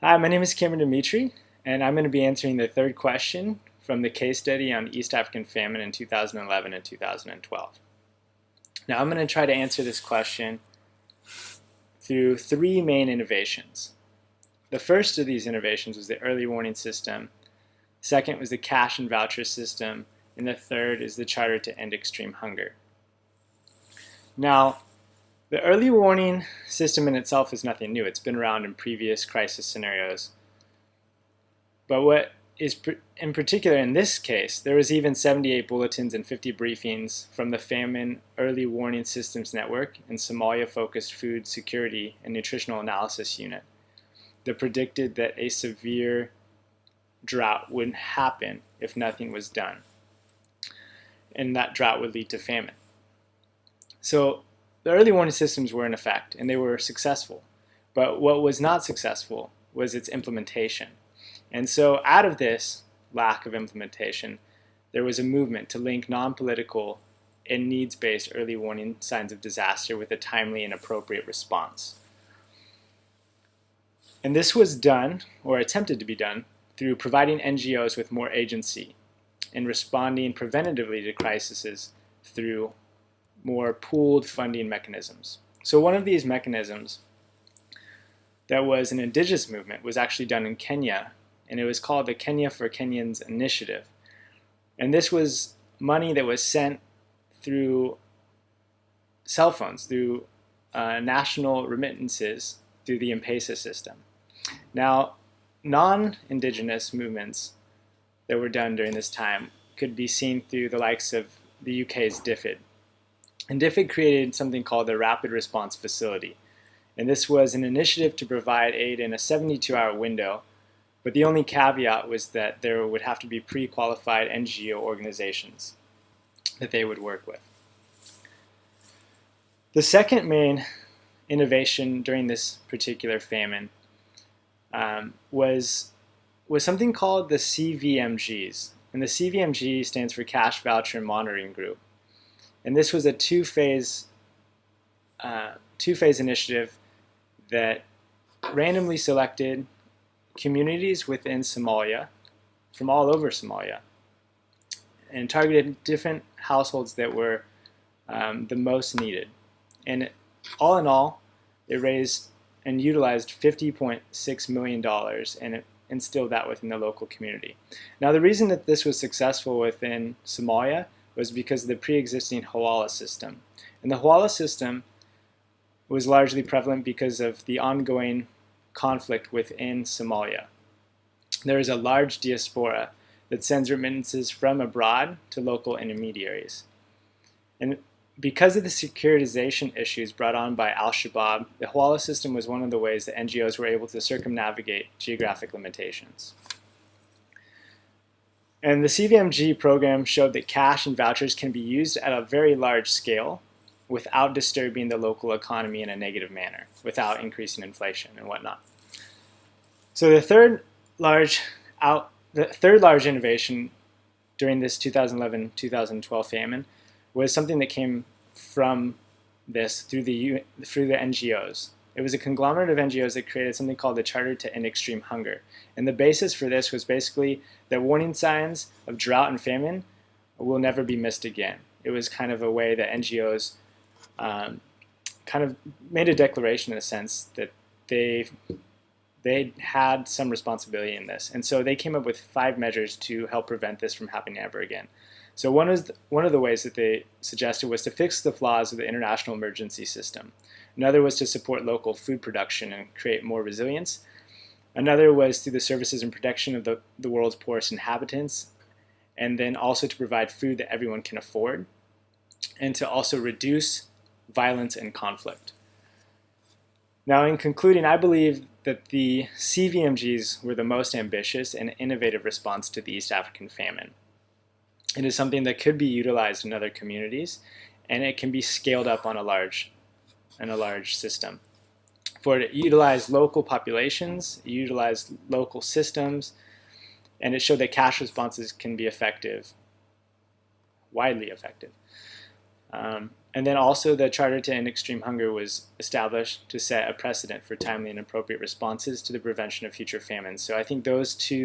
Hi, my name is Cameron Dimitri, and I'm going to be answering the third question from the case study on East African famine in 2011 and 2012. Now, I'm going to try to answer this question through three main innovations. The first of these innovations was the early warning system, second was the cash and voucher system, and the third is the charter to end extreme hunger. Now, the early warning system in itself is nothing new. It's been around in previous crisis scenarios. But what is in particular in this case, there was even 78 bulletins and 50 briefings from the Famine Early Warning Systems Network and Somalia-focused Food Security and Nutritional Analysis Unit that predicted that a severe drought would happen if nothing was done. And that drought would lead to famine. So the early warning systems were in effect, and they were successful. But what was not successful was its implementation. And so out of this lack of implementation, there was a movement to link non-political and needs-based early warning signs of disaster with a timely and appropriate response. And this was done, or attempted to be done, through providing NGOs with more agency and responding preventatively to crises through more pooled funding mechanisms. So one of these mechanisms that was an indigenous movement was actually done in Kenya, and it was called the Kenya for Kenyans Initiative. And this was money that was sent through cell phones, through national remittances, through the M-Pesa system. Now, non-indigenous movements that were done during this time could be seen through the likes of the UK's IDHE. And IDHE created something called the Rapid Response Facility. And this was an initiative to provide aid in a 72-hour window, but the only caveat was that there would have to be pre-qualified NGO organizations that they would work with. The second main innovation during this particular famine was something called the CVMGs. And the CVMG stands for Cash Voucher Monitoring Group. And this was a two-phase initiative that randomly selected communities within Somalia, from all over Somalia, and targeted different households that were the most needed. And all in all, it raised and utilized $50.6 million, and it instilled that within the local community. Now, the reason that this was successful within Somalia was because of the pre-existing Hawala system. And the Hawala system was largely prevalent because of the ongoing conflict within Somalia. There is a large diaspora that sends remittances from abroad to local intermediaries. And because of the securitization issues brought on by Al-Shabaab, the Hawala system was one of the ways that NGOs were able to circumnavigate geographic limitations. And the CVMG program showed that cash and vouchers can be used at a very large scale without disturbing the local economy in a negative manner, without increasing inflation and whatnot. So the third large innovation during this 2011-2012 famine was something that came from this through the NGOs. It was a conglomerate of NGOs that created something called the Charter to End Extreme Hunger. And the basis for this was basically that warning signs of drought and famine will never be missed again. It was kind of a way that NGOs kind of made a declaration in a sense that they had some responsibility in this. And so they came up with 5 measures to help prevent this from happening ever again. So one of the ways that they suggested was to fix the flaws of the international emergency system. Another was to support local food production and create more resilience. Another was through the services and protection of the world's poorest inhabitants, and then also to provide food that everyone can afford, and to also reduce violence and conflict. Now, in concluding, I believe that the CVMGs were the most ambitious and innovative response to the East African famine. It is something that could be utilized in other communities, and it can be scaled up on a large system. For it utilized local populations, it utilized local systems, and it showed that cash responses can be effective, widely effective. And then also the Charter to End Extreme Hunger was established to set a precedent for timely and appropriate responses to the prevention of future famines. So I think those two